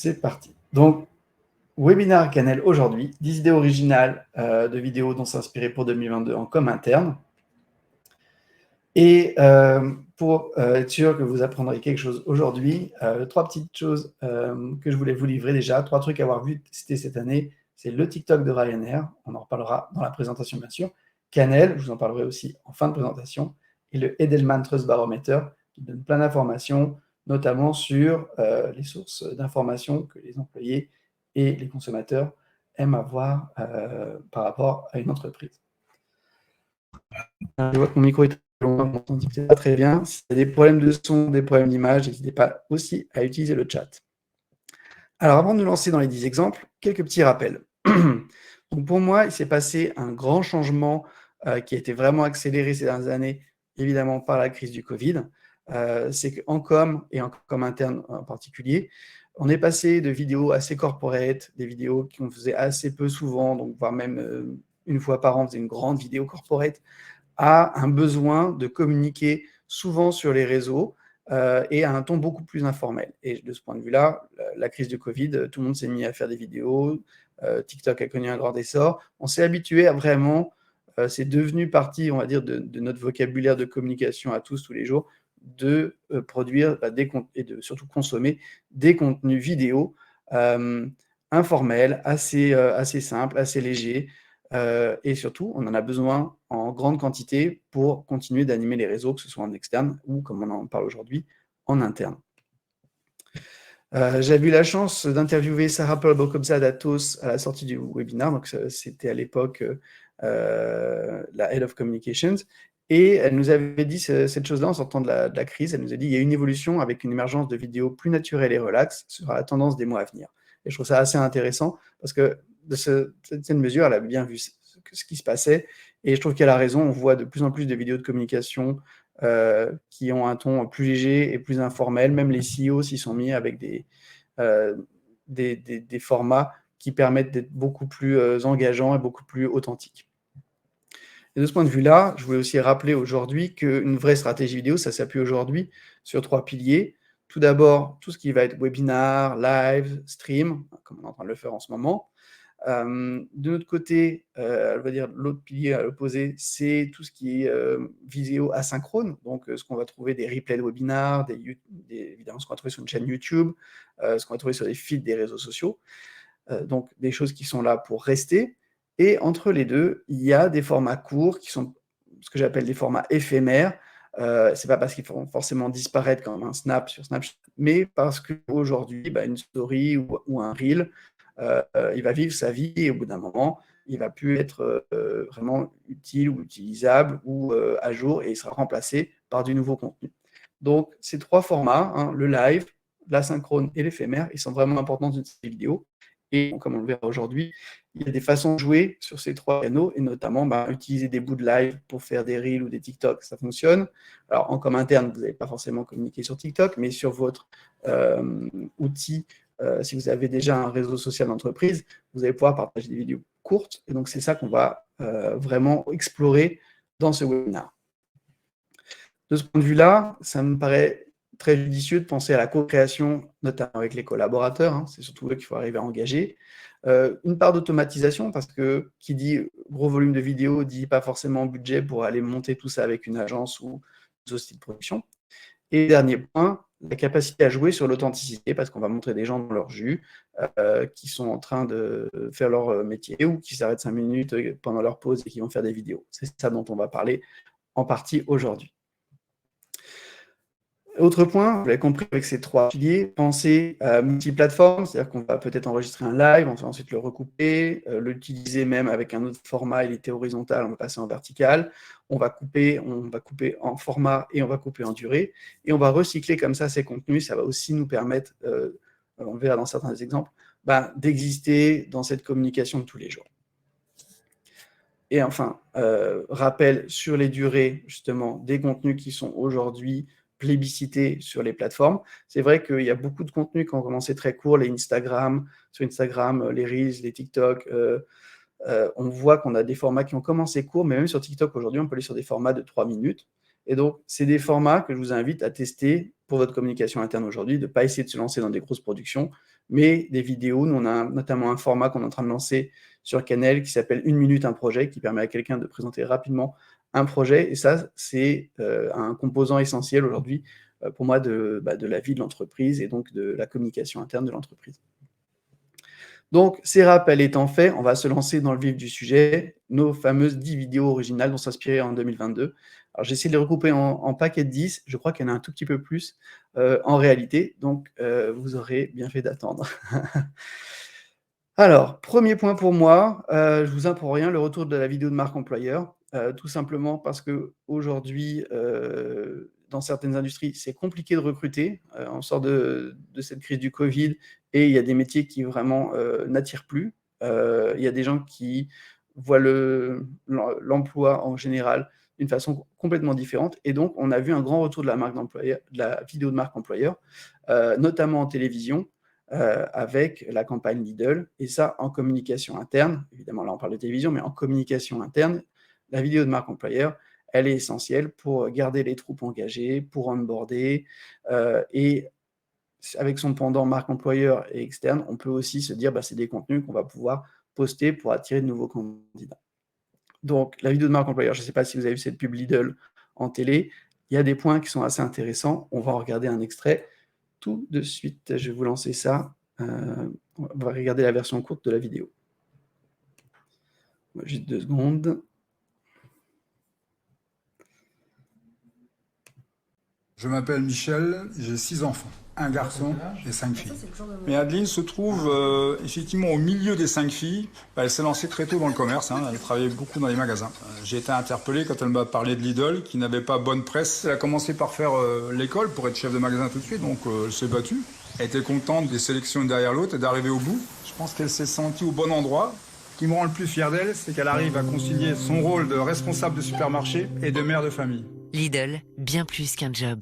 C'est parti. Donc, webinaire Canel aujourd'hui, 10 idées originales de vidéos dont s'inspirer pour 2022 en com interne. Et pour être sûr que vous apprendrez quelque chose aujourd'hui, 3 petites choses que je voulais vous livrer déjà, 3 trucs à avoir vu tester cette année. C'est le TikTok de Ryanair, on en reparlera dans la présentation bien sûr. Canel, je vous en parlerai aussi en fin de présentation. Et le Edelman Trust Barometer, qui donne plein d'informations, notamment sur les sources d'informations que les employés et les consommateurs aiment avoir par rapport à une entreprise. Je vois que mon micro est loin, on m'entend pas très bien. S'il y a des problèmes de son, des problèmes d'image, n'hésitez pas aussi à utiliser le chat. Alors, avant de nous lancer dans les 10 exemples, quelques petits rappels. Donc pour moi, il s'est passé un grand changement qui a été vraiment accéléré ces dernières années, évidemment par la crise du Covid. C'est qu'en com, et en com interne en particulier, on est passé de vidéos assez corporate, des vidéos qu'on faisait assez peu souvent, donc voire même une fois par an, on faisait une grande vidéo corporate, a un besoin de communiquer souvent sur les réseaux et à un ton beaucoup plus informel. Et de ce point de vue-là, la crise du Covid, tout le monde s'est mis à faire des vidéos, TikTok a connu un grand essor, on s'est habitué à vraiment, c'est devenu partie, on va dire, de notre vocabulaire de communication à tous les jours, de produire et de surtout consommer des contenus vidéo informels, assez simples, assez légers, et surtout, on en a besoin en grande quantité pour continuer d'animer les réseaux, que ce soit en externe ou, comme on en parle aujourd'hui, en interne. J'avais eu la chance d'interviewer Sarah Pearl-Bocobza d'Atos à la sortie du webinaire, donc c'était à l'époque la Head of Communications, et elle nous avait dit cette chose-là en sortant de la crise. Elle nous a dit il y a une évolution avec une émergence de vidéos plus naturelles et relaxes, ce sera la tendance des mois à venir. Et je trouve ça assez intéressant parce que de cette mesure, elle a bien vu ce qui se passait, et je trouve qu'elle a raison. On voit de plus en plus de vidéos de communication qui ont un ton plus léger et plus informel. Même les CEO s'y sont mis avec des formats qui permettent d'être beaucoup plus engageants et beaucoup plus authentiques. Et de ce point de vue-là, je voulais aussi rappeler aujourd'hui qu'une vraie stratégie vidéo, ça s'appuie aujourd'hui sur 3 piliers. Tout d'abord, tout ce qui va être webinar, live, stream, comme on est en train de le faire en ce moment. De notre côté, on va dire l'autre pilier à l'opposé, c'est tout ce qui est vidéo asynchrone, donc ce qu'on va trouver des replays de webinars, évidemment ce qu'on va trouver sur une chaîne YouTube, ce qu'on va trouver sur des feeds des réseaux sociaux, donc des choses qui sont là pour rester. Et entre les deux, il y a des formats courts qui sont ce que j'appelle des formats éphémères. C'est pas parce qu'ils vont forcément disparaître comme un snap sur Snapchat, mais parce qu'aujourd'hui, une story ou un reel, il va vivre sa vie et au bout d'un moment, il va plus être vraiment utile ou utilisable ou à jour, et il sera remplacé par du nouveau contenu. Donc, ces 3 formats, le live, l'asynchrone et l'éphémère, ils sont vraiment importants dans une vidéo. Et comme on le verra aujourd'hui, il y a des façons de jouer sur ces 3 canaux, et notamment utiliser des bouts de live pour faire des reels ou des TikTok, ça fonctionne. Alors, en com interne, vous n'allez pas forcément communiquer sur TikTok, mais sur votre outil, si vous avez déjà un réseau social d'entreprise, vous allez pouvoir partager des vidéos courtes. Et donc, c'est ça qu'on va vraiment explorer dans ce webinaire. De ce point de vue-là, ça me paraît très judicieux de penser à la co-création, notamment avec les collaborateurs. C'est surtout eux qu'il faut arriver à engager. Une part d'automatisation, parce que qui dit gros volume de vidéos dit pas forcément budget pour aller monter tout ça avec une agence ou une société de production. Et dernier point, la capacité à jouer sur l'authenticité, parce qu'on va montrer des gens dans leur jus, qui sont en train de faire leur métier ou qui s'arrêtent 5 minutes pendant leur pause et qui vont faire des vidéos. C'est ça dont on va parler en partie aujourd'hui. Autre point, vous l'avez compris avec ces 3 piliers, penser à multiplateforme, c'est-à-dire qu'on va peut-être enregistrer un live, on va ensuite le recouper, l'utiliser même avec un autre format, il était horizontal, on va passer en vertical, on va couper en format et on va couper en durée, et on va recycler comme ça ces contenus. Ça va aussi nous permettre, on le verra dans certains exemples, d'exister dans cette communication de tous les jours. Et enfin, rappel sur les durées, justement, des contenus qui sont aujourd'hui plébiscités sur les plateformes. C'est vrai qu'il y a beaucoup de contenus qui ont commencé très courts, les Instagram, sur Instagram, les Reels, les TikTok. On voit qu'on a des formats qui ont commencé courts, mais même sur TikTok aujourd'hui, on peut aller sur des formats de 3 minutes. Et donc, c'est des formats que je vous invite à tester pour votre communication interne aujourd'hui, de ne pas essayer de se lancer dans des grosses productions, mais des vidéos. Nous, on a notamment un format qu'on est en train de lancer sur Canel qui s'appelle 1 minute un projet, qui permet à quelqu'un de présenter rapidement un projet. Et ça, c'est un composant essentiel aujourd'hui pour moi de la vie de l'entreprise et donc de la communication interne de l'entreprise. Donc, ces rappels étant faits, on va se lancer dans le vif du sujet, nos fameuses 10 vidéos originales dont s'inspirer en 2022. Alors, j'ai essayé de les regrouper en paquet de 10, je crois qu'il y en a un tout petit peu plus en réalité, donc vous aurez bien fait d'attendre. Alors, premier point pour moi, je vous apprends rien, le retour de la vidéo de marque employeur, tout simplement parce qu'aujourd'hui, dans certaines industries, c'est compliqué de recruter. On sort de cette crise du Covid et il y a des métiers qui vraiment n'attirent plus. Il y a des gens qui voient l'emploi en général d'une façon complètement différente. Et donc, on a vu un grand retour de la vidéo de marque employeur, notamment en télévision, avec la campagne Lidl, et ça en communication interne. Évidemment, là, on parle de télévision, mais en communication interne, la vidéo de marque employeur, elle est essentielle pour garder les troupes engagées, pour onboarder, et avec son pendant marque employeur et externe, on peut aussi se dire, c'est des contenus qu'on va pouvoir poster pour attirer de nouveaux candidats. Donc, la vidéo de marque employeur, je ne sais pas si vous avez vu cette pub Lidl en télé, il y a des points qui sont assez intéressants. On va en regarder un extrait tout de suite. Je vais vous lancer ça. On va regarder la version courte de la vidéo. Juste 2 secondes. Je m'appelle Michel, j'ai 6 enfants, un garçon et 5 filles. Mais Adeline se trouve effectivement au milieu des 5 filles. Elle s'est lancée très tôt dans le commerce, elle travaillait beaucoup dans les magasins. J'ai été interpellé quand elle m'a parlé de Lidl, qui n'avait pas bonne presse. Elle a commencé par faire l'école pour être chef de magasin tout de suite, donc elle s'est battue. Elle était contente des sélections derrière l'autre et d'arriver au bout. Je pense qu'elle s'est sentie au bon endroit. Ce qui me rend le plus fier d'elle, c'est qu'elle arrive à concilier son rôle de responsable de supermarché et de mère de famille. Lidl, bien plus qu'un job.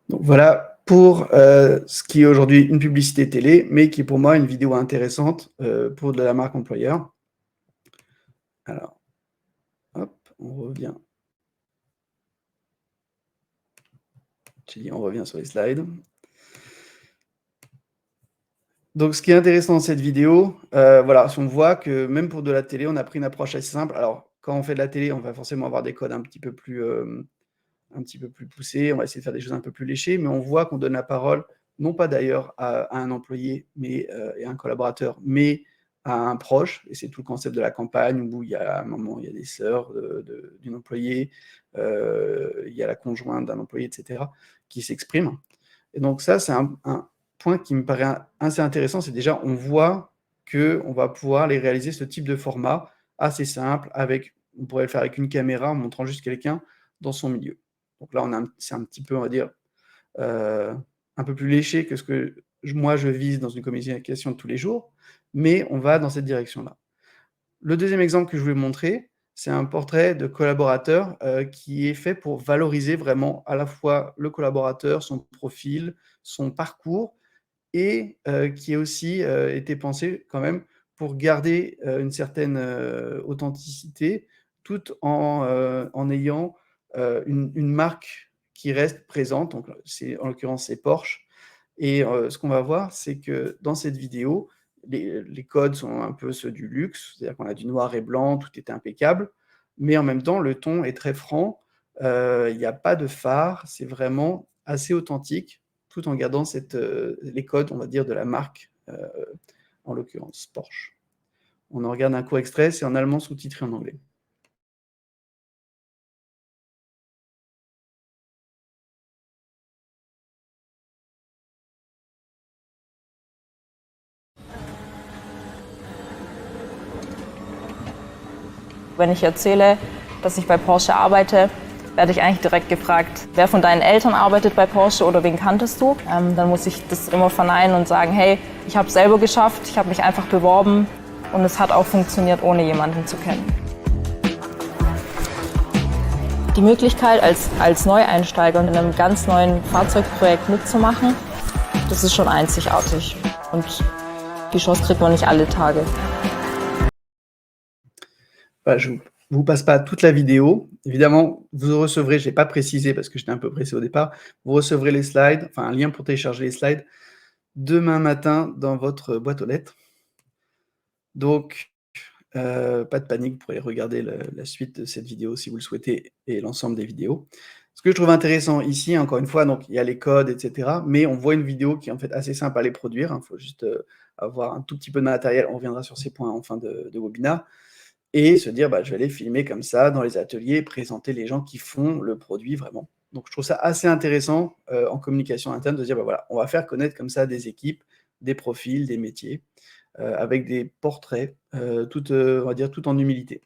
Donc voilà pour ce qui est aujourd'hui une publicité télé, mais qui est pour moi une vidéo intéressante pour de la marque employeur. Alors, hop, on revient. J'ai dit on revient sur les slides. Donc, ce qui est intéressant dans cette vidéo, voilà, on voit que même pour de la télé, on a pris une approche assez simple. Alors, quand on fait de la télé, on va forcément avoir des codes un petit peu plus poussés. On va essayer de faire des choses un peu plus léchées, mais on voit qu'on donne la parole, non pas d'ailleurs à un employé et à un collaborateur, mais à un proche. Et c'est tout le concept de la campagne où il y a un moment, il y a des sœurs d'une employée, il y a la conjointe d'un employé, etc., qui s'expriment. Et donc ça, c'est un point qui me paraît assez intéressant, c'est déjà, on voit qu'on va pouvoir les réaliser ce type de format assez simple, on pourrait le faire avec une caméra en montrant juste quelqu'un dans son milieu. Donc là, c'est un petit peu, on va dire, un peu plus léché que ce que moi je vise dans une communication de tous les jours, mais on va dans cette direction-là. Le deuxième exemple que je voulais montrer, c'est un portrait de collaborateur qui est fait pour valoriser vraiment à la fois le collaborateur, son profil, son parcours, et qui a aussi été pensé quand même pour garder une certaine authenticité, tout en ayant une marque qui reste présente. Donc, en l'occurrence, c'est Porsche. Et ce qu'on va voir, c'est que dans cette vidéo, les codes sont un peu ceux du luxe, c'est-à-dire qu'on a du noir et blanc, tout est impeccable, mais en même temps, le ton est très franc, il n'y a pas de phare, c'est vraiment assez authentique, tout en gardant les codes, on va dire, de la marque, en l'occurrence Porsche. On en regarde un court extrait, c'est en allemand sous-titré en anglais. Wenn ich erzähle, dass ich bei Porsche arbeite, werde ich eigentlich direkt gefragt, wer von deinen Eltern arbeitet bei Porsche oder wen kanntest du? Dann muss ich das immer verneinen und sagen, hey, ich habe es selber geschafft, ich habe mich einfach beworben und es hat auch funktioniert, ohne jemanden zu kennen. Die Möglichkeit, als Neueinsteiger in einem ganz neuen Fahrzeugprojekt mitzumachen, das ist schon einzigartig und die Chance kriegt man nicht alle Tage. Voilà, je ne vous passe pas toute la vidéo. Évidemment, vous recevrez, je n'ai pas précisé parce que j'étais un peu pressé au départ, vous recevrez les slides, enfin un lien pour télécharger les slides, demain matin dans votre boîte aux lettres. Donc, pas de panique, vous pourrez regarder la suite de cette vidéo si vous le souhaitez et l'ensemble des vidéos. Ce que je trouve intéressant ici, encore une fois, donc il y a les codes, etc. Mais on voit une vidéo qui est en fait assez simple à les produire. Il faut juste avoir un tout petit peu de matériel. On reviendra sur ces points en fin de webinaire. Et se dire, bah, je vais aller filmer comme ça dans les ateliers, présenter les gens qui font le produit vraiment. Donc je trouve ça assez intéressant en communication interne de dire, bah, voilà, on va faire connaître comme ça des équipes, des profils, des métiers, avec des portraits, on va dire tout en humilité.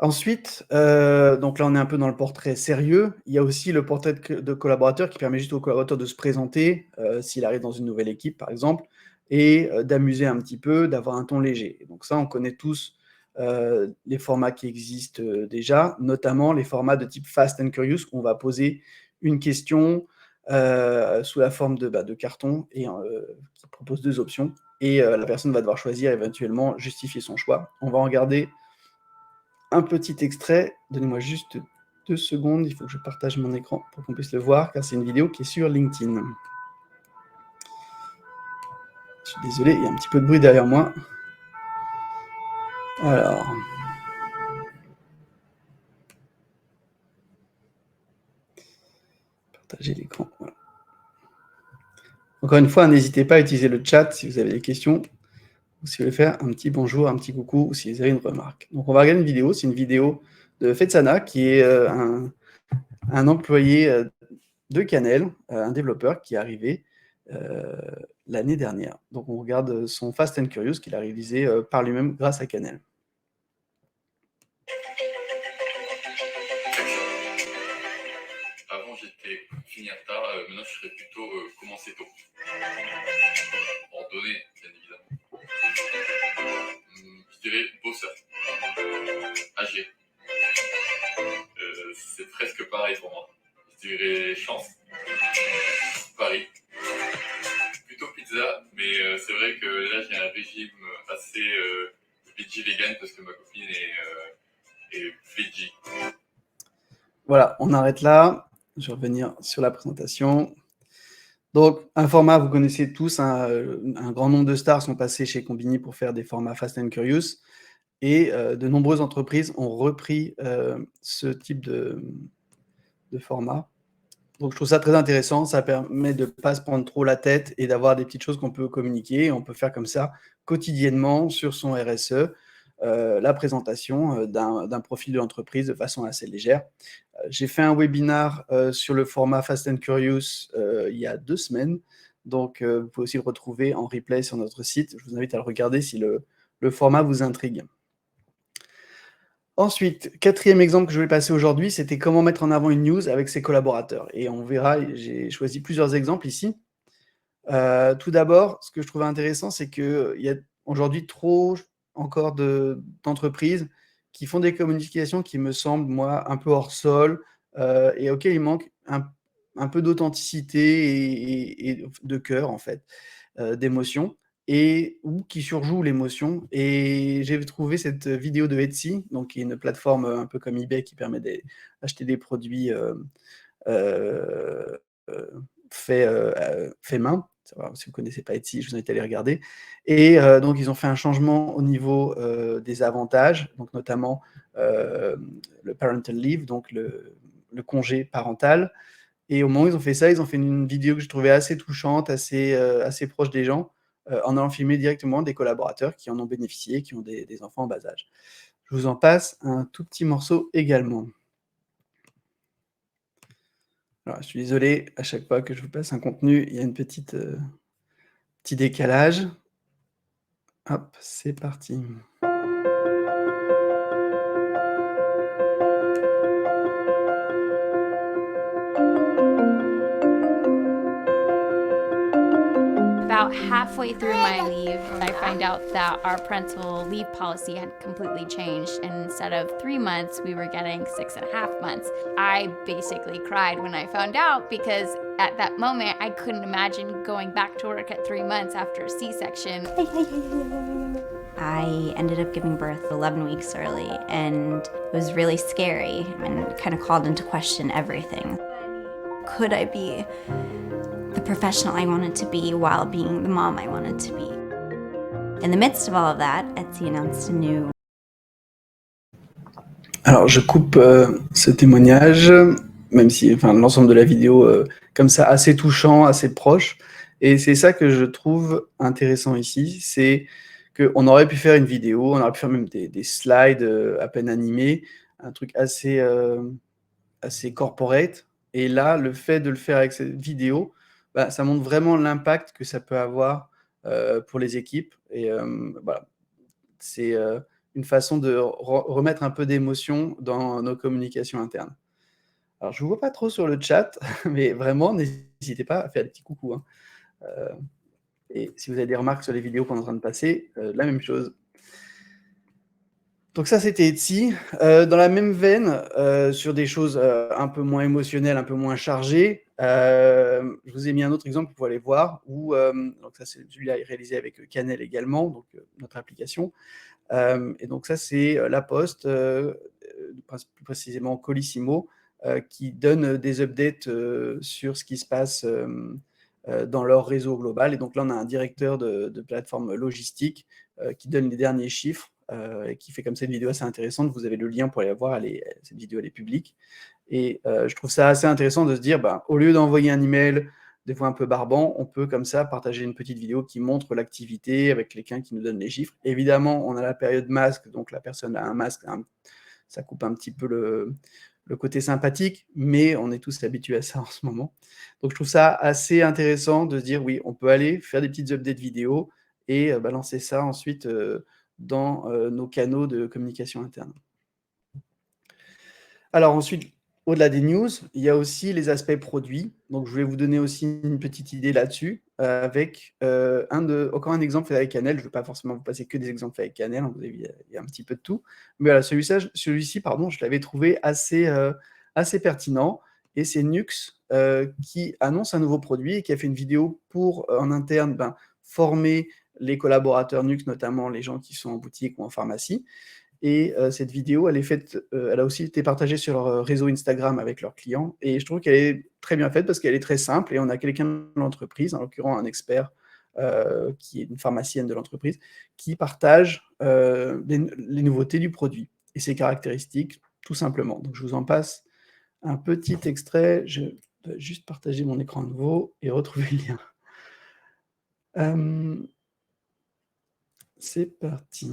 Ensuite, donc là, on est un peu dans le portrait sérieux. Il y a aussi le portrait de collaborateur qui permet juste au collaborateur de se présenter, s'il arrive dans une nouvelle équipe, par exemple, et d'amuser un petit peu, d'avoir un ton léger. Et donc ça, on connaît tous les formats qui existent déjà, notamment les formats de type Fast and Curious, où on va poser une question sous la forme de carton et qui propose 2 options. Et la personne va devoir choisir, éventuellement, justifier son choix. On va en regarder un petit extrait. Donnez-moi juste 2 secondes, il faut que je partage mon écran pour qu'on puisse le voir, car c'est une vidéo qui est sur LinkedIn. Je suis désolé, il y a un petit peu de bruit derrière moi. Alors. Partager l'écran. Voilà. Encore une fois, n'hésitez pas à utiliser le chat si vous avez des questions, ou si vous voulez faire un petit bonjour, un petit coucou, ou si vous avez une remarque. Donc on va regarder une vidéo, c'est une vidéo de Fetsana, qui est un employé de Canel, un développeur qui est arrivé l'année dernière. Donc on regarde son Fast and Curious qu'il a réalisé par lui-même grâce à Canel. Avant j'étais finir tard, maintenant je serais plutôt commencer tôt. Ordonné, bien évidemment. Je dirais bosseur. Âgé. C'est presque pareil pour moi. Je dirais chance. Paris. Plutôt pizza, mais c'est vrai que là j'ai un régime assez veggie vegan parce que ma copine est veggie. Voilà, on arrête là. Je vais revenir sur la présentation. Donc, un format, vous connaissez tous, un grand nombre de stars sont passés chez Combini pour faire des formats Fast and Curious. Et de nombreuses entreprises ont repris ce type de format. Donc, je trouve ça très intéressant. Ça permet de ne pas se prendre trop la tête et d'avoir des petites choses qu'on peut communiquer. On peut faire comme ça quotidiennement sur son RSE la présentation d'un profil de l'entreprise de façon assez légère. J'ai fait un webinar sur le format Fast and Curious il y a 2 semaines. Donc, vous pouvez aussi le retrouver en replay sur notre site. Je vous invite à le regarder si le format vous intrigue. Ensuite, 4e exemple que je vais passer aujourd'hui, c'était comment mettre en avant une news avec ses collaborateurs. Et on verra, j'ai choisi plusieurs exemples ici. Tout d'abord, ce que je trouvais intéressant, c'est qu'il y a aujourd'hui trop encore d'entreprises qui font des communications qui me semblent, moi, un peu hors sol et auxquelles il manque un peu d'authenticité et de cœur, en fait, d'émotion. Ou qui surjoue l'émotion. Et j'ai trouvé cette vidéo de Etsy, donc qui est une plateforme un peu comme eBay qui permet d'acheter des produits fait main. Si vous ne connaissez pas Etsy, je vous invite à aller regarder. Et donc, ils ont fait un changement au niveau des avantages, donc notamment le parental leave, donc le congé parental. Et au moment où ils ont fait ça, ils ont fait une vidéo que je trouvais assez touchante, assez proche des gens, en allant filmer directement des collaborateurs qui en ont bénéficié, qui ont des enfants en bas âge. Je vous en passe un tout petit morceau également. Alors, je suis désolé, à chaque fois que je vous passe un contenu, il y a un petit décalage. Hop, c'est parti. About halfway through my leave, I find out that our parental leave policy had completely changed, and instead of 3 months, we were getting 6.5 months. I basically cried when I found out because at that moment, I couldn't imagine going back to work at 3 months after a C-section. I ended up giving birth 11 weeks early, and it was really scary and kind of called into question everything. Could I be the professional I wanted to be while being the mom I wanted to be? In the midst of all of that, Etsy announced a new... Alors, je coupe ce témoignage, même si l'ensemble de la vidéo, comme ça, assez touchant, assez proche. Et c'est ça que je trouve intéressant ici, c'est qu'on aurait pu faire une vidéo, on aurait pu faire même des slides à peine animés, un truc assez corporate. Et là, le fait de le faire avec cette vidéo, bah, ça montre vraiment l'impact que ça peut avoir pour les équipes. Et voilà, c'est une façon de remettre un peu d'émotion dans nos communications internes. Alors, je ne vous vois pas trop sur le chat, mais vraiment, n'hésitez pas à faire des petits coucous, hein. Et si vous avez des remarques sur les vidéos qu'on est en train de passer, la même chose. Donc ça, c'était Etsy. Dans la même veine, sur des choses un peu moins émotionnelles, un peu moins chargées, je vous ai mis un autre exemple pour aller voir, où, donc ça, celui-là est réalisé avec Canel également, donc notre application. Et donc ça, c'est La Poste, plus précisément Colissimo, qui donne des updates sur ce qui se passe dans leur réseau global. Et donc là, on a un directeur de plateforme logistique qui donne les derniers chiffres et qui fait comme ça une vidéo assez intéressante. Vous avez le lien pour aller la voir, cette vidéo elle est publique. Et je trouve ça assez intéressant de se dire, au lieu d'envoyer un email, des fois un peu barbant, on peut comme ça partager une petite vidéo qui montre l'activité avec quelqu'un qui nous donne les chiffres. Évidemment, on a la période masque, donc la personne a un masque, ça coupe un petit peu le côté sympathique, mais on est tous habitués à ça en ce moment. Donc je trouve ça assez intéressant de se dire, oui, on peut aller faire des petites updates vidéo et balancer ça ensuite dans nos canaux de communication interne. Alors ensuite, au-delà des news, il y a aussi les aspects produits. Donc, je voulais vous donner aussi une petite idée là-dessus, avec encore un exemple fait avec Canel. Je ne veux pas forcément vous passer que des exemples faits avec Canel, hein, vous avez vu, il y a un petit peu de tout. Mais voilà, celui-ci, je l'avais trouvé assez pertinent. Et c'est Nux qui annonce un nouveau produit et qui a fait une vidéo pour, en interne, former les collaborateurs Nux, notamment les gens qui sont en boutique ou en pharmacie. Et cette vidéo, elle a aussi été partagée sur leur réseau Instagram avec leurs clients. Et je trouve qu'elle est très bien faite parce qu'elle est très simple et on a quelqu'un de l'entreprise, en l'occurrence un expert qui est une pharmacienne de l'entreprise, qui partage les nouveautés du produit et ses caractéristiques, tout simplement. Donc je vous en passe un petit extrait. Je vais juste partager mon écran à nouveau et retrouver le lien. C'est parti.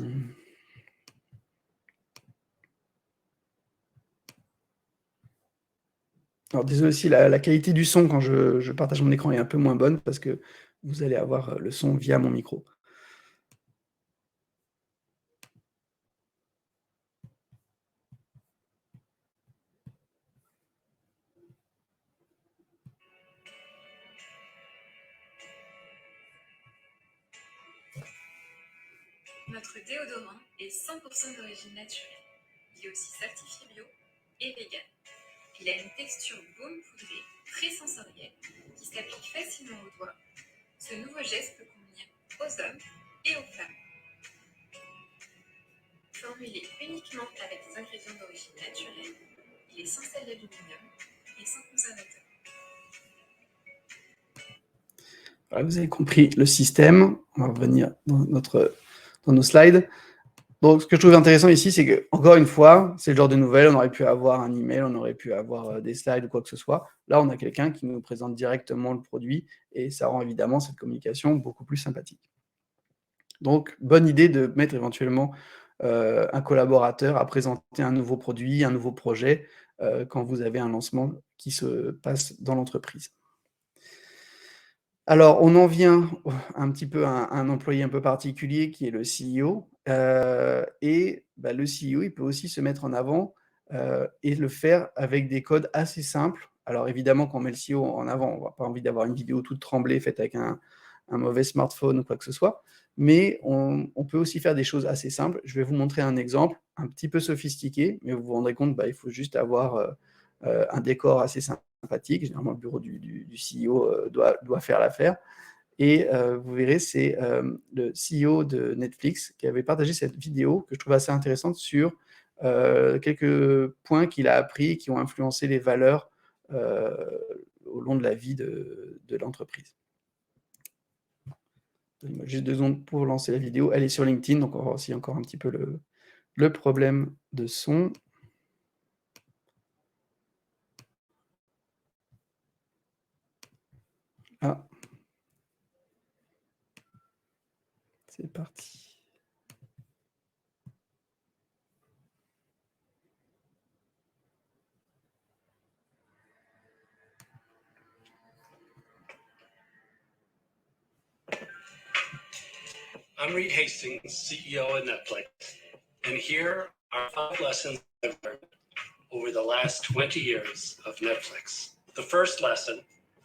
Alors désolé aussi, la qualité du son quand je partage mon écran est un peu moins bonne parce que vous allez avoir le son via mon micro. Notre déodorant est 100% d'origine naturelle. Il est aussi certifié bio et vegan. Il a une texture baume poudrée, très sensorielle, qui s'applique facilement aux doigts. Ce nouveau geste peut convenir aux hommes et aux femmes. Formulé uniquement avec des ingrédients d'origine naturelle, il est sans sel d'aluminium et sans conservateur. Voilà, vous avez compris le système. On va revenir dans nos slides. Donc, ce que je trouve intéressant ici, c'est que, encore une fois, c'est le genre de nouvelles, on aurait pu avoir un email, on aurait pu avoir des slides ou quoi que ce soit. Là, on a quelqu'un qui nous présente directement le produit et ça rend évidemment cette communication beaucoup plus sympathique. Donc, bonne idée de mettre éventuellement un collaborateur à présenter un nouveau produit, un nouveau projet, quand vous avez un lancement qui se passe dans l'entreprise. Alors, on en vient un petit peu à un employé un peu particulier qui est le CEO. Et le CEO, il peut aussi se mettre en avant et le faire avec des codes assez simples. Alors évidemment, quand on met le CEO en avant, on n'a pas envie d'avoir une vidéo toute tremblée faite avec un mauvais smartphone ou quoi que ce soit, mais on peut aussi faire des choses assez simples. Je vais vous montrer un exemple un petit peu sophistiqué, mais vous vous rendrez compte, il faut juste avoir un décor assez sympathique. Généralement, le bureau du CEO doit faire l'affaire. Et vous verrez, c'est le CEO de Netflix qui avait partagé cette vidéo que je trouve assez intéressante sur quelques points qu'il a appris qui ont influencé les valeurs au long de la vie de l'entreprise. Donnez-moi juste 2 secondes pour lancer la vidéo. Elle est sur LinkedIn, donc on va voir aussi encore un petit peu le problème de son. Ah. C'est parti. I'm Reed Hastings, CEO at Netflix, and here are 5 lessons I've learned over the last 20 years of Netflix. The first lesson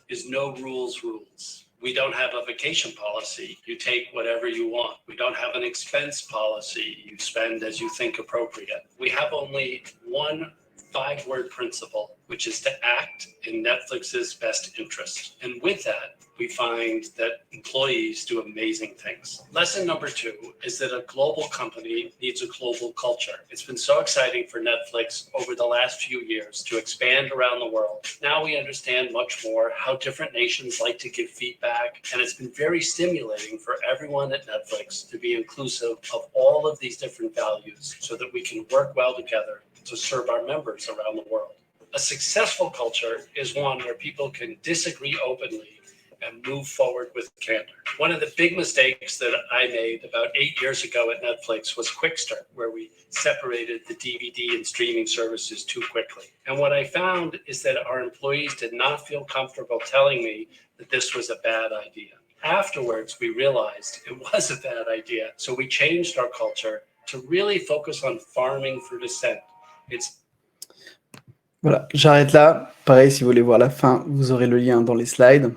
is no rules rules. We don't have a vacation policy. You take whatever you want. We don't have an expense policy. You spend as you think appropriate. We have only one 5-word principle, which is to act in Netflix's best interest. And with that, we find that employees do amazing things. Lesson number 2 is that a global company needs a global culture. It's been so exciting for Netflix over the last few years to expand around the world. Now we understand much more how different nations like to give feedback, and it's been very stimulating for everyone at Netflix to be inclusive of all of these different values so that we can work well together to serve our members around the world. A successful culture is one where people can disagree openly and move forward with candor. One of the big mistakes that I made about 8 years ago at Netflix was Quickstart, where we separated the DVD and streaming services too quickly. And what I found is that our employees did not feel comfortable telling me that this was a bad idea. Afterwards, we realized it was a bad idea. So we changed our culture to really focus on farming for dissent. Voilà, j'arrête là. Pareil, si vous voulez voir la fin, vous aurez le lien dans les slides.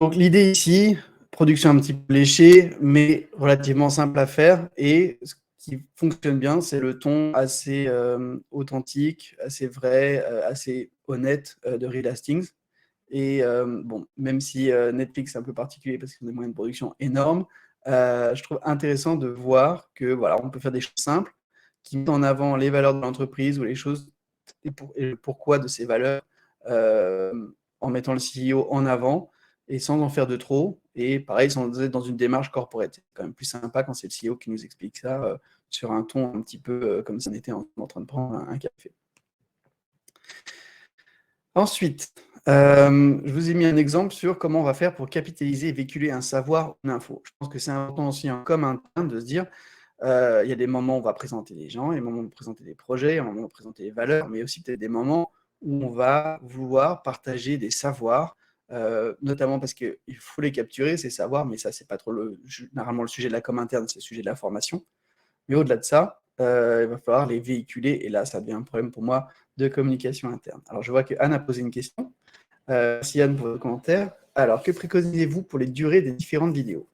Donc l'idée ici, production un petit peu léchée, mais relativement simple à faire. Et ce qui fonctionne bien, c'est le ton assez authentique, assez vrai, assez honnête de Reed Hastings. Et bon, même si Netflix est un peu particulier parce qu'ils ont des moyens de production énormes, je trouve intéressant de voir que voilà, on peut faire des choses simples qui mettent en avant les valeurs de l'entreprise ou les choses et le pourquoi de ces valeurs en mettant le CEO en avant et sans en faire de trop. Et pareil, sans être dans une démarche corporate. C'est quand même plus sympa quand c'est le CEO qui nous explique ça sur un ton un petit peu comme si on était en train de prendre un café. Ensuite, je vous ai mis un exemple sur comment on va faire pour capitaliser et véhiculer un savoir ou une info. Je pense que c'est important aussi comme interne de se dire, il y a des moments où on va présenter les gens, il y a des moments où on va présenter des projets, il y a des moments où on va présenter les valeurs, mais aussi peut-être des moments où on va vouloir partager des savoirs, notamment parce qu'il faut les capturer, ces savoirs, mais ça, c'est pas trop généralement le sujet de la com interne, c'est le sujet de la formation. Mais au-delà de ça, il va falloir les véhiculer, et là, ça devient un problème pour moi de communication interne. Alors, je vois que Anne a posé une question. Merci Anne pour le commentaire. Alors, que préconisez-vous pour les durées des différentes vidéos?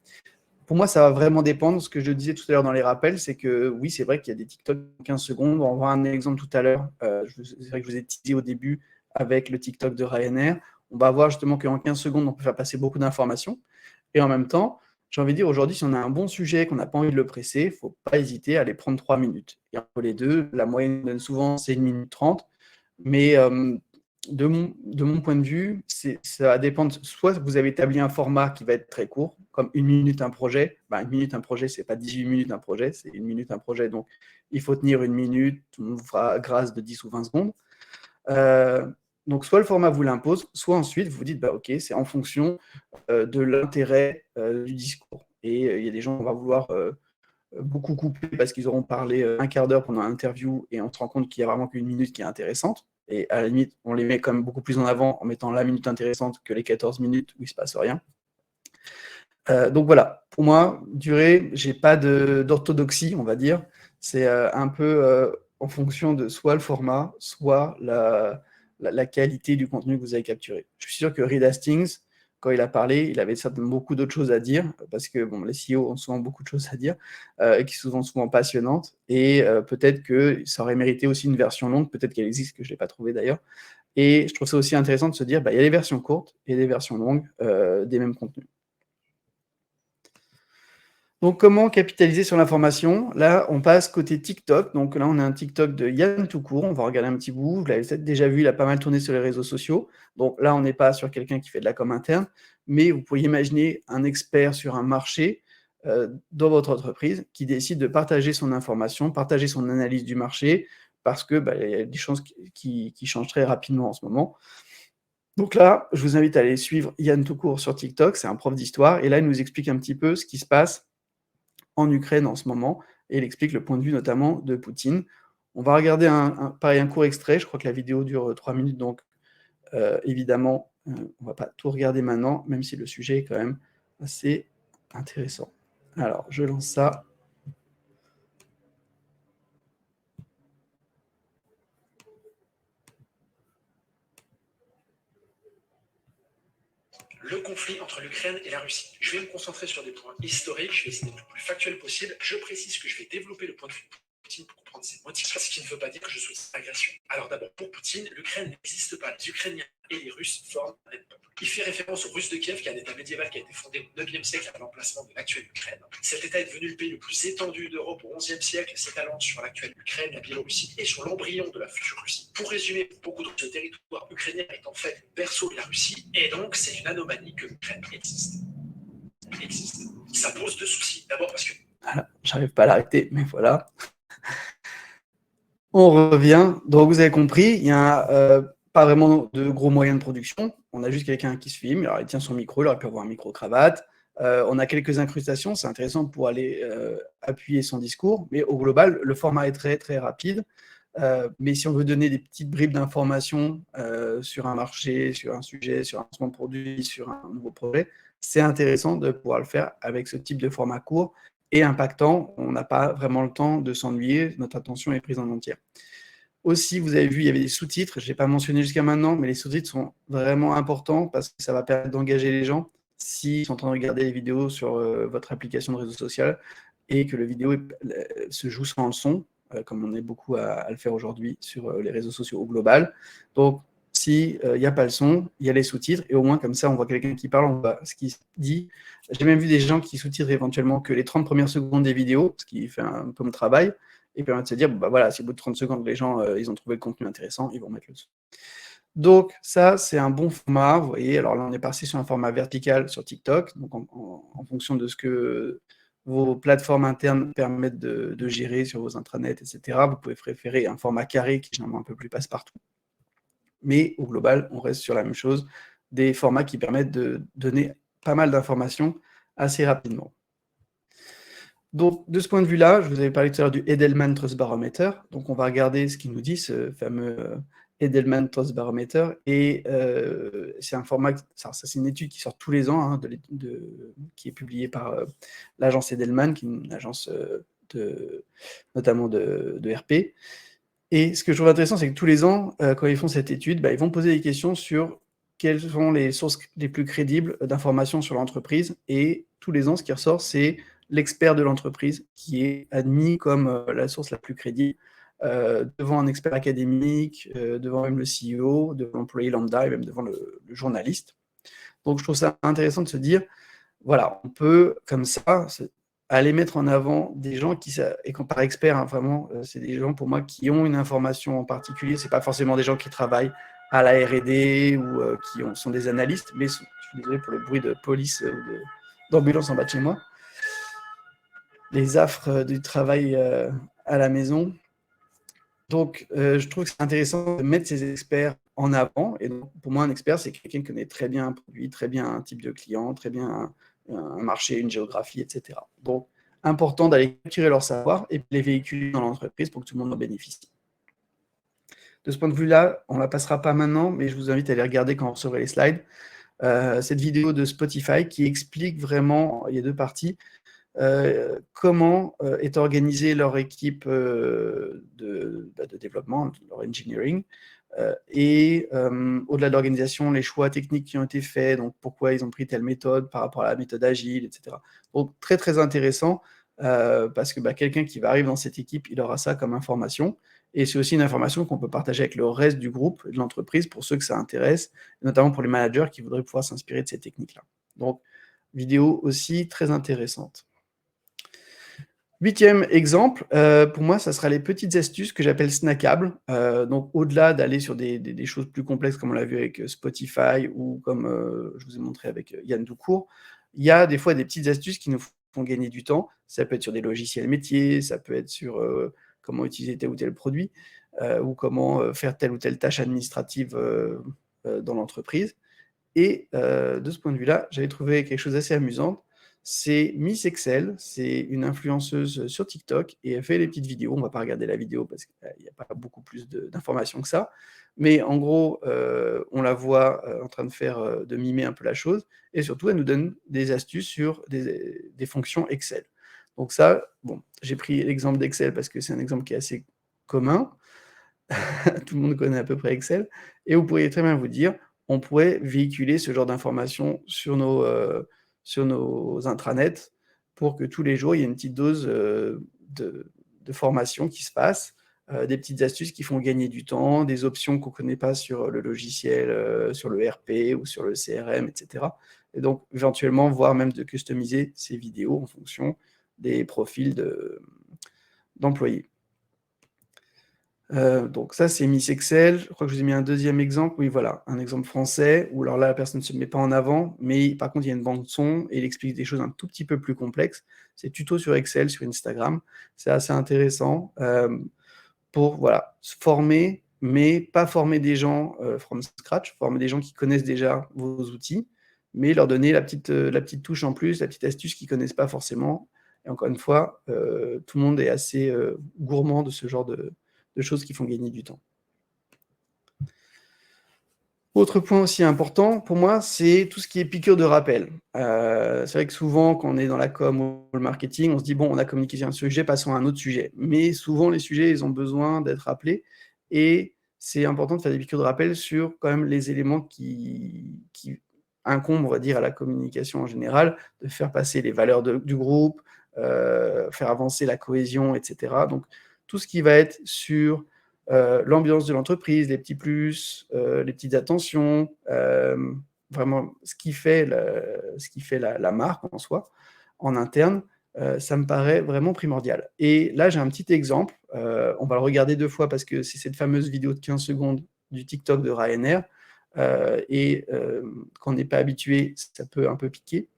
Pour moi, ça va vraiment dépendre. Ce que je disais tout à l'heure dans les rappels, c'est que oui, c'est vrai qu'il y a des TikTok de 15 secondes. On va voir un exemple tout à l'heure. C'est vrai que je vous ai teasé au début avec le TikTok de Ryanair. On va voir justement qu'en 15 secondes, on peut faire passer beaucoup d'informations. Et en même temps, j'ai envie de dire aujourd'hui, si on a un bon sujet, qu'on n'a pas envie de le presser, il ne faut pas hésiter à aller prendre 3 minutes. Et entre les deux, la moyenne souvent, c'est 1 minute 30. Mais de mon point de vue, ça va dépendre. Soit vous avez établi un format qui va être très court, comme 1 minute un projet. 1 minute un projet, ce n'est pas 18 minutes un projet, c'est 1 minute un projet. Donc, il faut tenir 1 minute, on vous fera grâce de 10 ou 20 secondes. Donc, soit le format vous l'impose, soit ensuite vous vous dites, ok, c'est en fonction de l'intérêt du discours. Et il y a des gens qui vont vouloir beaucoup couper parce qu'ils auront parlé un quart d'heure pendant l'interview et on se rend compte qu'il n'y a vraiment qu'une minute qui est intéressante. Et à la limite, on les met quand même beaucoup plus en avant en mettant la minute intéressante que les 14 minutes où il ne se passe rien. Donc voilà, pour moi, durée, je n'ai pas d'orthodoxie, on va dire. C'est un peu en fonction de soit le format, soit la qualité du contenu que vous avez capturé. Je suis sûr que Reed Hastings, quand il a parlé, il avait certainement beaucoup d'autres choses à dire, parce que bon, les CEO ont souvent beaucoup de choses à dire, et qui sont souvent passionnantes, et peut-être que ça aurait mérité aussi une version longue, peut-être qu'elle existe, que je ne l'ai pas trouvée d'ailleurs, Et je trouve ça aussi intéressant de se dire, il y a les versions courtes et les versions longues des mêmes contenus. Donc, comment capitaliser sur l'information? Là, on passe côté TikTok. Donc là, on a un TikTok de Yann Toucourt. On va regarder un petit bout. Vous l'avez peut-être déjà vu, il a pas mal tourné sur les réseaux sociaux. Donc là, on n'est pas sur quelqu'un qui fait de la com interne, mais vous pourriez imaginer un expert sur un marché dans votre entreprise qui décide de partager son information, partager son analyse du marché, parce que il y a des choses qui changent très rapidement en ce moment. Donc là, je vous invite à aller suivre Yann Toucourt sur TikTok. C'est un prof d'histoire. Et là, il nous explique un petit peu ce qui se passe en Ukraine en ce moment, et il explique le point de vue notamment de Poutine. On va regarder un court extrait, je crois que la vidéo dure 3 minutes, donc évidemment, on ne va pas tout regarder maintenant, même si le sujet est quand même assez intéressant. Alors, je lance ça. Le conflit entre l'Ukraine et la Russie. Je vais me concentrer sur des points historiques, je vais essayer d'être le plus factuel possible. Je précise que je vais développer le point de vue de Poutine pour comprendre ses motifs, ce qui ne veut pas dire que je soutiens l'agression. Alors d'abord, pour Poutine, l'Ukraine n'existe pas. Les Ukrainiens et les Russes forment un même peuple. Il fait référence aux Russes de Kiev, qui est un État médiéval qui a été fondé au IXe siècle à l'emplacement de l'actuelle Ukraine. Cet État est devenu le pays le plus étendu d'Europe au XIe siècle, s'étalant sur l'actuelle Ukraine, la Biélorussie et sur l'embryon de la future Russie. Pour résumer, pour beaucoup d'autres, ce territoire ukrainien est en fait le berceau de la Russie, et donc c'est une anomalie que l'Ukraine existe. Ça pose deux soucis. D'abord parce que... Voilà, j'arrive pas à l'arrêter, mais voilà. On revient. Donc, vous avez compris, il y a pas vraiment de gros moyens de production. On a juste quelqu'un qui se filme. Alors, il tient son micro, il aurait pu avoir un micro-cravate. On a quelques incrustations. C'est intéressant pour aller appuyer son discours. Mais au global, le format est très, très rapide. Mais si on veut donner des petites bribes d'informations sur un marché, sur un sujet, sur un lancement de produit, sur un nouveau projet, c'est intéressant de pouvoir le faire avec ce type de format court et impactant. On n'a pas vraiment le temps de s'ennuyer, notre attention est prise en entière. Aussi, vous avez vu, il y avait des sous-titres, je n'ai pas mentionné jusqu'à maintenant, mais les sous-titres sont vraiment importants parce que ça va permettre d'engager les gens s'ils sont en train de regarder les vidéos sur votre application de réseau social et que la vidéo se joue sans le son, comme on est beaucoup à le faire aujourd'hui sur les réseaux sociaux au global. Donc, s'il n'y a pas le son, il y a les sous-titres, et au moins comme ça, on voit quelqu'un qui parle, on voit ce qu'il dit. J'ai même vu des gens qui sous-titrent éventuellement que les 30 premières secondes des vidéos, ce qui fait un peu mon travail, et permet de se dire, voilà, si au bout de 30 secondes, les gens ils ont trouvé le contenu intéressant, ils vont mettre le son. Donc ça, c'est un bon format, vous voyez. Alors là, on est passé sur un format vertical sur TikTok, donc en fonction de ce que vos plateformes internes permettent de gérer sur vos intranets, etc. Vous pouvez préférer un format carré qui est généralement un peu plus passe-partout. Mais au global, on reste sur la même chose, des formats qui permettent de donner pas mal d'informations assez rapidement. Donc, de ce point de vue-là, je vous avais parlé tout à l'heure du Edelman Trust Barometer. Donc, on va regarder ce qu'il nous dit, ce fameux Edelman Trust Barometer. Et c'est un format, ça c'est une étude qui sort tous les ans, hein, qui est publiée par l'agence Edelman, qui est une agence notamment de RP. Et ce que je trouve intéressant, c'est que tous les ans, quand ils font cette étude, ils vont poser des questions sur quelles sont les sources les plus crédibles d'informations sur l'entreprise. Et tous les ans, ce qui ressort, c'est l'expert de l'entreprise qui est admis comme la source la plus crédible devant un expert académique, devant même le CEO, devant l'employé lambda et même devant le journaliste. Donc, je trouve ça intéressant de se dire, voilà, on peut, comme ça, aller mettre en avant des gens et quand par expert, hein, vraiment, c'est des gens pour moi qui ont une information en particulier. C'est pas forcément des gens qui travaillent à la R&D ou qui sont des analystes, mais je suis désolé pour le bruit de police ou d'ambulance en bas de chez moi. Les affres du travail à la maison. Donc, je trouve que c'est intéressant de mettre ces experts en avant. Et donc, pour moi, un expert, c'est quelqu'un qui connaît très bien un produit, très bien un type de client, très bien un marché, une géographie, etc. Donc, important d'aller capturer leur savoir et les véhiculer dans l'entreprise pour que tout le monde en bénéficie. De ce point de vue-là, on ne la passera pas maintenant, mais je vous invite à aller regarder quand vous recevrez les slides. Cette vidéo de Spotify qui explique vraiment, il y a deux parties, comment est organisée leur équipe de développement, leur engineering, et au-delà de l'organisation, les choix techniques qui ont été faits, donc pourquoi ils ont pris telle méthode par rapport à la méthode agile, etc. Donc très très intéressant, parce que quelqu'un qui va arriver dans cette équipe, il aura ça comme information, Et c'est aussi une information qu'on peut partager avec le reste du groupe, de l'entreprise, pour ceux que ça intéresse, notamment pour les managers qui voudraient pouvoir s'inspirer de ces techniques-là. Donc, vidéo aussi très intéressante. 8e exemple, pour moi, ça sera les petites astuces que j'appelle snackables. Donc au-delà d'aller sur des choses plus complexes comme on l'a vu avec Spotify ou comme je vous ai montré avec Yann Doucourt, il y a des fois des petites astuces qui nous font gagner du temps. Ça peut être sur des logiciels métiers, ça peut être sur comment utiliser tel ou tel produit ou comment faire telle ou telle tâche administrative dans l'entreprise. Et de ce point de vue-là, j'avais trouvé quelque chose d'assez amusant. C'est Miss Excel, c'est une influenceuse sur TikTok et elle fait des petites vidéos. On ne va pas regarder la vidéo parce qu'il n'y a pas beaucoup plus d'informations que ça. Mais en gros, on la voit en train de mimer un peu la chose. Et surtout, elle nous donne des astuces sur des fonctions Excel. Donc ça, bon, j'ai pris l'exemple d'Excel parce que c'est un exemple qui est assez commun. Tout le monde connaît à peu près Excel. Et vous pourriez très bien vous dire, on pourrait véhiculer ce genre d'informations sur nos intranets pour que tous les jours, il y ait une petite dose de formation qui se passe, des petites astuces qui font gagner du temps, des options qu'on ne connaît pas sur le logiciel, sur le RP ou sur le CRM, etc. Et donc, éventuellement, voire même de customiser ces vidéos en fonction des profils d'employés. Donc ça, c'est Miss Excel. Je crois que je vous ai mis un deuxième exemple. Oui, voilà, un exemple français, où alors là, la personne ne se met pas en avant, mais par contre, il y a une bande son et il explique des choses un tout petit peu plus complexes. C'est tuto sur Excel, sur Instagram. C'est assez intéressant pour voilà, se former, mais pas former des gens from scratch, former des gens qui connaissent déjà vos outils, mais leur donner la petite touche en plus, la petite astuce qu'ils ne connaissent pas forcément. Et encore une fois, tout le monde est assez gourmand de ce genre de choses qui font gagner du temps. Autre point aussi important, pour moi, c'est tout ce qui est piqûre de rappel. C'est vrai que souvent, quand on est dans la com ou le marketing, on se dit, bon, on a communiqué sur un sujet, passons à un autre sujet. Mais souvent, les sujets, ils ont besoin d'être rappelés. Et c'est important de faire des piqûres de rappel sur quand même les éléments qui incombent, on va dire, à la communication en général, de faire passer les valeurs du groupe, faire avancer la cohésion, etc. Donc, tout ce qui va être sur l'ambiance de l'entreprise, les petits plus, les petites attentions, vraiment ce qui fait la marque en soi, en interne, ça me paraît vraiment primordial. Et là, j'ai un petit exemple, on va le regarder 2 fois parce que c'est cette fameuse vidéo de 15 secondes du TikTok de Ryanair, et quand on n'est pas habitué, ça peut un peu piquer.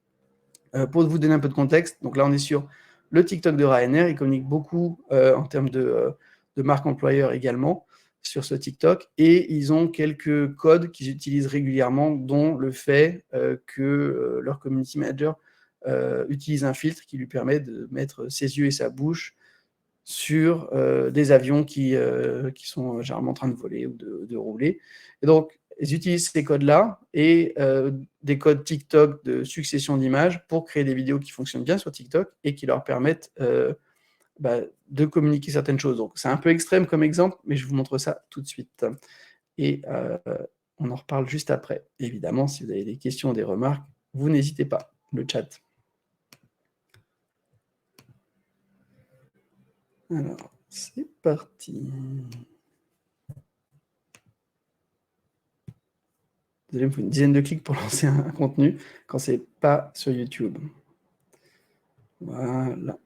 Pour vous donner un peu de contexte, donc là, on est sur le TikTok de Ryanair, il communique beaucoup en termes de marque employeur également sur ce TikTok, et ils ont quelques codes qu'ils utilisent régulièrement, dont le fait que leur community manager utilise un filtre qui lui permet de mettre ses yeux et sa bouche sur des avions qui sont généralement en train de voler ou de rouler. Et donc, ils utilisent ces codes-là et des codes TikTok de succession d'images pour créer des vidéos qui fonctionnent bien sur TikTok et qui leur permettent de communiquer certaines choses. Donc, c'est un peu extrême comme exemple, mais je vous montre ça tout de suite. Et on en reparle juste après. Évidemment, si vous avez des questions ou des remarques, vous n'hésitez pas, le chat. Alors, c'est parti. Désolé, il me faut une dizaine de clics pour lancer un contenu quand c'est pas sur YouTube. Voilà.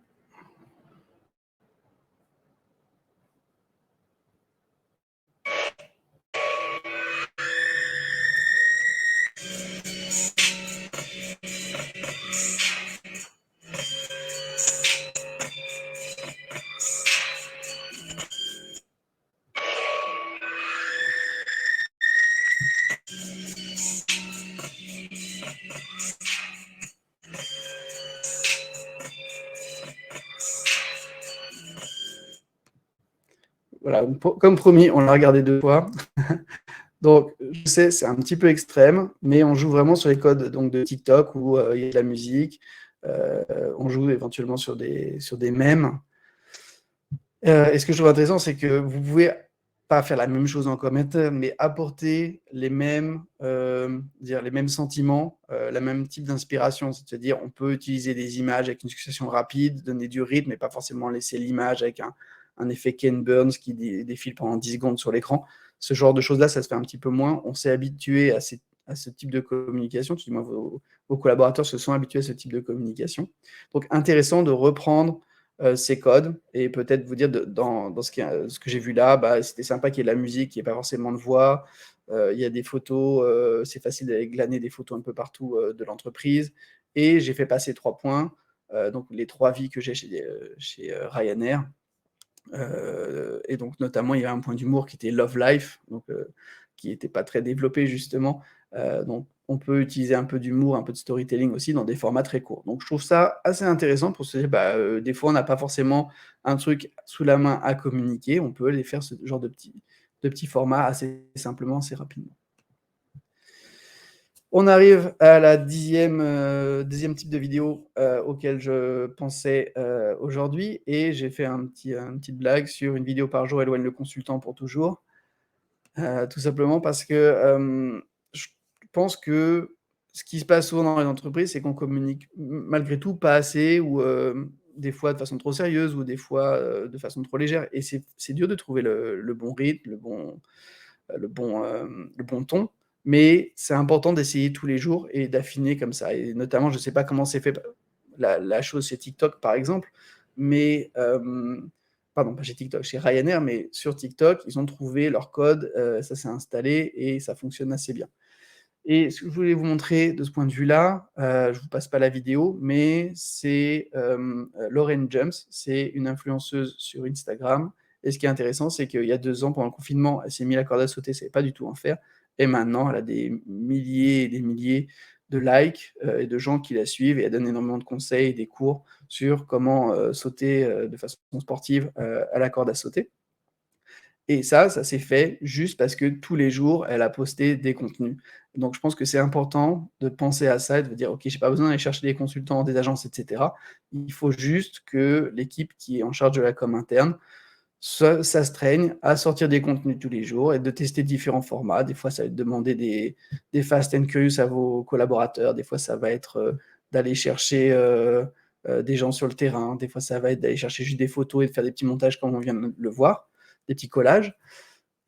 Voilà, comme promis, on l'a regardé 2 fois. Donc, je sais, c'est un petit peu extrême, mais on joue vraiment sur les codes donc, de TikTok où il y a de la musique. On joue éventuellement sur des mèmes. Et ce que je trouve intéressant, c'est que vous pouvez pas faire la même chose en commentaire, mais apporter les mêmes sentiments, le même type d'inspiration. C'est-à-dire, on peut utiliser des images avec une succession rapide, donner du rythme, mais pas forcément laisser l'image avec un effet Ken Burns qui défile pendant 10 secondes sur l'écran. Ce genre de choses-là, ça se fait un petit peu moins. On s'est habitué à ce type de communication, du moins vos collaborateurs se sont habitués à ce type de communication. Donc intéressant de reprendre ces codes et peut-être vous dire dans ce que j'ai vu là, bah, c'était sympa qu'il y ait de la musique, qu'il n'y ait pas forcément de voix, il y a des photos, c'est facile d'aller glaner des photos un peu partout de l'entreprise, et j'ai fait passer 3 points, donc les 3 vies que j'ai chez Ryanair, et donc notamment il y a un point d'humour qui était Love Life, donc qui n'était pas très développé justement, donc on peut utiliser un peu d'humour, un peu de storytelling aussi dans des formats très courts. Donc je trouve ça assez intéressant pour se dire, bah, des fois on n'a pas forcément un truc sous la main à communiquer, on peut aller faire ce genre de petits formats assez simplement, assez rapidement. On arrive à la deuxième type de vidéo auquel je pensais aujourd'hui, et j'ai fait une petite blague sur une vidéo par jour éloigne le consultant pour toujours. Tout simplement parce que je pense que ce qui se passe souvent dans les entreprises, c'est qu'on communique malgré tout pas assez, ou des fois de façon trop sérieuse, ou des fois de façon trop légère, et c'est dur de trouver le bon rythme, le bon ton, mais c'est important d'essayer tous les jours et d'affiner comme ça. Et notamment, je ne sais pas comment c'est fait la chose chez TikTok, par exemple, mais pardon, pas chez TikTok, chez Ryanair, mais sur TikTok, ils ont trouvé leur code, ça s'est installé et ça fonctionne assez bien. Et ce que je voulais vous montrer de ce point de vue-là, je ne vous passe pas la vidéo, mais c'est Lauren Jumps, c'est une influenceuse sur Instagram. Et ce qui est intéressant, c'est qu'il y a 2 ans, pendant le confinement, elle s'est mis la corde à sauter, elle ne savait pas du tout en faire. Et maintenant, elle a des milliers et des milliers de likes et de gens qui la suivent, et elle donne énormément de conseils, des cours sur comment sauter de façon sportive à la corde à sauter. Et ça s'est fait juste parce que tous les jours, elle a posté des contenus. Donc je pense que c'est important de penser à ça et de dire: «OK, j'ai pas besoin d'aller chercher des consultants, des agences et cetera. Il faut juste que l'équipe qui est en charge de la com interne s'astreigne à sortir des contenus tous les jours et de tester différents formats». Des fois, ça va être demander des fast and curious à vos collaborateurs. Des fois, ça va être, d'aller chercher, des gens sur le terrain. Des fois, ça va être d'aller chercher juste des photos et de faire des petits montages comme on vient de le voir, des petits collages,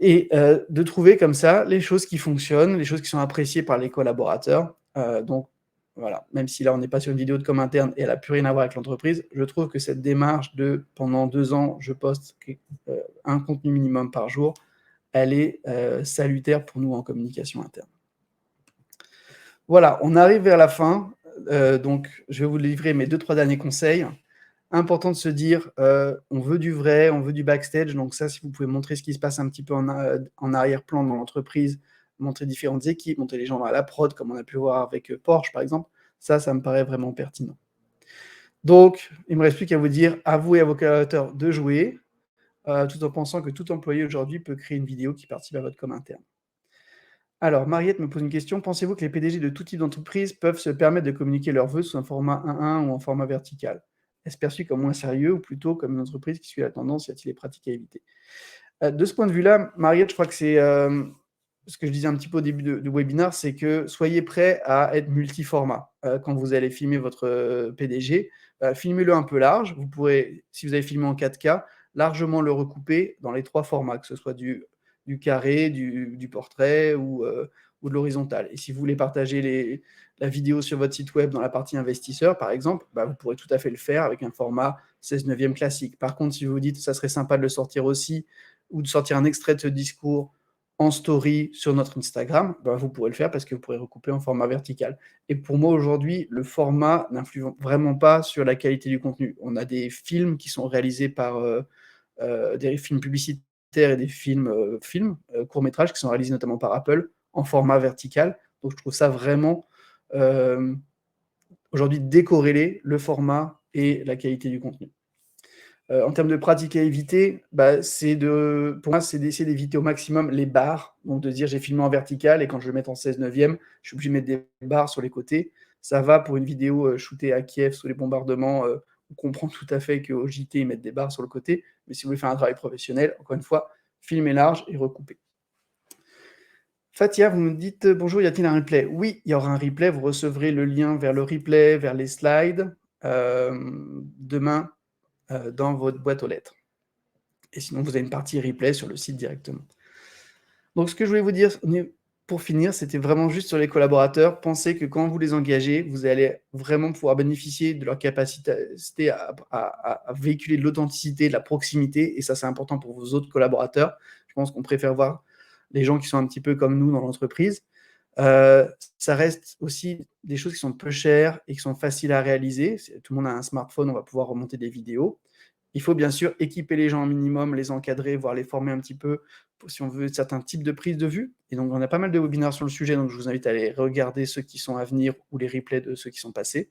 et de trouver comme ça les choses qui fonctionnent, les choses qui sont appréciées par les collaborateurs. Donc voilà, même si là on n'est pas sur une vidéo de com interne et elle n'a plus rien à voir avec l'entreprise, je trouve que cette démarche de pendant 2 ans, je poste un contenu minimum par jour, elle est salutaire pour nous en communication interne. Voilà, on arrive vers la fin, donc je vais vous livrer mes 2-3 derniers conseils. Important de se dire, on veut du vrai, on veut du backstage, donc ça, si vous pouvez montrer ce qui se passe un petit peu en arrière-plan dans l'entreprise, montrer différentes équipes, montrer les gens à la prod, comme on a pu voir avec Porsche, par exemple, ça me paraît vraiment pertinent. Donc, il ne me reste plus qu'à vous dire, à vous et à vos collaborateurs de jouer, tout en pensant que tout employé aujourd'hui peut créer une vidéo qui participe à votre com interne. Alors, Mariette me pose une question. Pensez-vous que les PDG de tout type d'entreprise peuvent se permettre de communiquer leurs vœux sous un format 1-1 ou en format vertical? Est-ce perçu comme moins sérieux ou plutôt comme une entreprise qui suit la tendance? Y a-t-il des pratiques à éviter? De ce point de vue-là, Mariette, je crois que c'est ce que je disais un petit peu au début du webinaire, c'est que soyez prêts à être multiformat. Quand vous allez filmer votre PDG, filmez-le un peu large. Vous pourrez, si vous avez filmé en 4K, largement le recouper dans les 3 formats, que ce soit du carré, du portrait ou de l'horizontal. Et si vous voulez partager la vidéo sur votre site web dans la partie investisseur, par exemple, vous pourrez tout à fait le faire avec un format 16/9 classique. Par contre, si vous vous dites que ça serait sympa de le sortir aussi, ou de sortir un extrait de ce discours en story sur notre Instagram, vous pourrez le faire parce que vous pourrez recouper en format vertical. Et pour moi, aujourd'hui, le format n'influe vraiment pas sur la qualité du contenu. On a des films qui sont réalisés par des films publicitaires et des films courts-métrages qui sont réalisés notamment par Apple en format vertical. Donc je trouve ça vraiment aujourd'hui décorrélé, le format et la qualité du contenu. En termes de pratiques à éviter, pour moi, c'est d'essayer d'éviter au maximum les barres. Donc de dire j'ai filmé en vertical et quand je le mets en 16/9, je suis obligé de mettre des barres sur les côtés. Ça va pour une vidéo shootée à Kiev sous les bombardements. On comprend tout à fait qu'au JT, ils mettent des barres sur le côté. Mais si vous voulez faire un travail professionnel, encore une fois, filmez large et recoupez. Fatia, vous me dites « Bonjour, y a-t-il un replay ?» Oui, il y aura un replay. Vous recevrez le lien vers le replay, vers les slides, demain dans votre boîte aux lettres. Et sinon, vous avez une partie replay sur le site directement. Donc, ce que je voulais vous dire pour finir, c'était vraiment juste sur les collaborateurs. Pensez que quand vous les engagez, vous allez vraiment pouvoir bénéficier de leur capacité à véhiculer de l'authenticité, de la proximité. Et ça, c'est important pour vos autres collaborateurs. Je pense qu'on préfère voir les gens qui sont un petit peu comme nous dans l'entreprise. Ça reste aussi des choses qui sont peu chères et qui sont faciles à réaliser. Tout le monde a un smartphone, on va pouvoir remonter des vidéos. Il faut bien sûr équiper les gens au minimum, les encadrer, voire les former un petit peu si on veut certains types de prise de vue. Et donc, on a pas mal de webinaires sur le sujet, donc je vous invite à aller regarder ceux qui sont à venir ou les replays de ceux qui sont passés.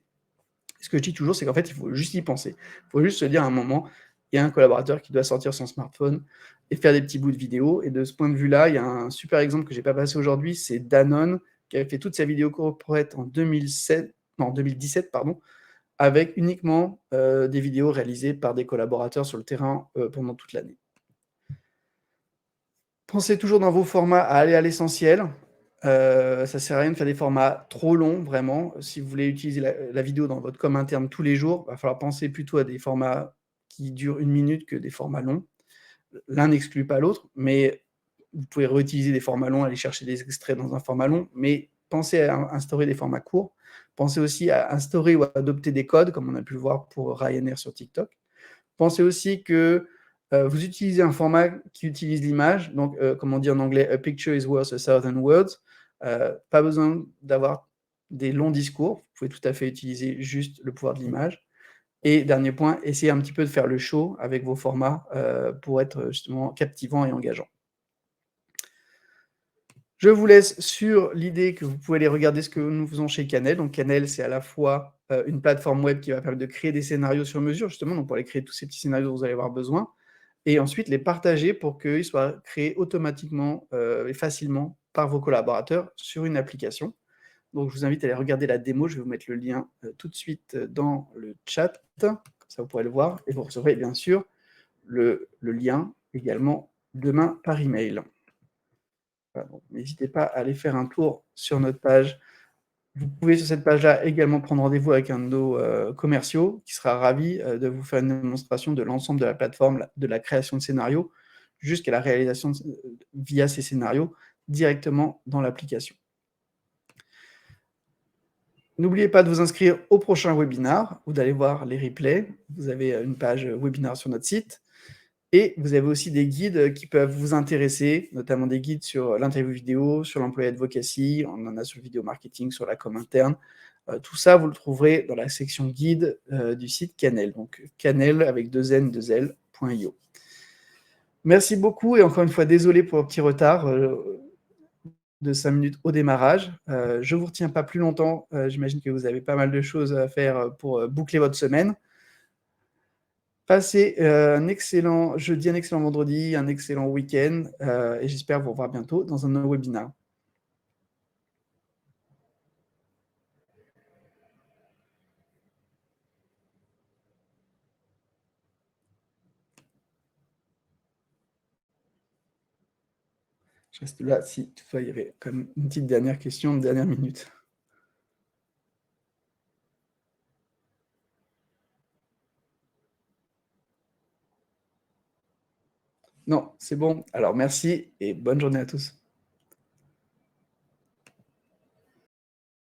Ce que je dis toujours, c'est qu'en fait, il faut juste y penser. Il faut juste se dire à un moment, il y a un collaborateur qui doit sortir son smartphone et faire des petits bouts de vidéo. Et de ce point de vue-là, il y a un super exemple que je n'ai pas passé aujourd'hui, c'est Danone, qui avait fait toute sa vidéo corporate en 2017, avec uniquement des vidéos réalisées par des collaborateurs sur le terrain pendant toute l'année. Pensez toujours dans vos formats à aller à l'essentiel. Ça ne sert à rien de faire des formats trop longs, vraiment. Si vous voulez utiliser la vidéo dans votre com interne tous les jours, il va falloir penser plutôt à des formats qui durent 1 minute que des formats longs. L'un n'exclut pas l'autre, mais vous pouvez réutiliser des formats longs, aller chercher des extraits dans un format long, mais pensez à instaurer des formats courts. Pensez aussi à instaurer ou à adopter des codes, comme on a pu le voir pour Ryanair sur TikTok. Pensez aussi que vous utilisez un format qui utilise l'image, donc comme on dit en anglais, a picture is worth 1,000 words. Pas besoin d'avoir des longs discours, vous pouvez tout à fait utiliser juste le pouvoir de l'image. Et dernier point, essayez un petit peu de faire le show avec vos formats pour être justement captivant et engageant. Je vous laisse sur l'idée que vous pouvez aller regarder ce que nous faisons chez Canel. Donc Canel, c'est à la fois une plateforme web qui va permettre de créer des scénarios sur mesure, justement, donc pour aller créer tous ces petits scénarios dont vous allez avoir besoin, et ensuite les partager pour qu'ils soient créés automatiquement et facilement par vos collaborateurs sur une application. Donc je vous invite à aller regarder la démo, je vais vous mettre le lien tout de suite dans le chat, comme ça vous pourrez le voir, et vous recevrez bien sûr le lien également demain par email. Voilà, n'hésitez pas à aller faire un tour sur notre page. Vous pouvez sur cette page-là également prendre rendez-vous avec un de nos commerciaux qui sera ravi de vous faire une démonstration de l'ensemble de la plateforme, de la création de scénarios jusqu'à la réalisation via ces scénarios directement dans l'application. N'oubliez pas de vous inscrire au prochain webinar ou d'aller voir les replays. Vous avez une page webinar sur notre site. Et vous avez aussi des guides qui peuvent vous intéresser, notamment des guides sur l'interview vidéo, sur l'employé advocacy, on en a sur le vidéo marketing, sur la com interne. Tout ça, vous le trouverez dans la section guide du site Canel, donc canel avec 2n2l.io. Merci beaucoup et encore une fois, désolé pour le petit retard de 5 minutes au démarrage. Je ne vous retiens pas plus longtemps, j'imagine que vous avez pas mal de choses à faire pour boucler votre semaine. Passez un excellent jeudi, un excellent vendredi, un excellent week-end et j'espère vous revoir bientôt dans un nouveau webinaire. Je reste là si toutefois il y avait comme une petite dernière question de dernière minute. Non, c'est bon. Alors merci et bonne journée à tous.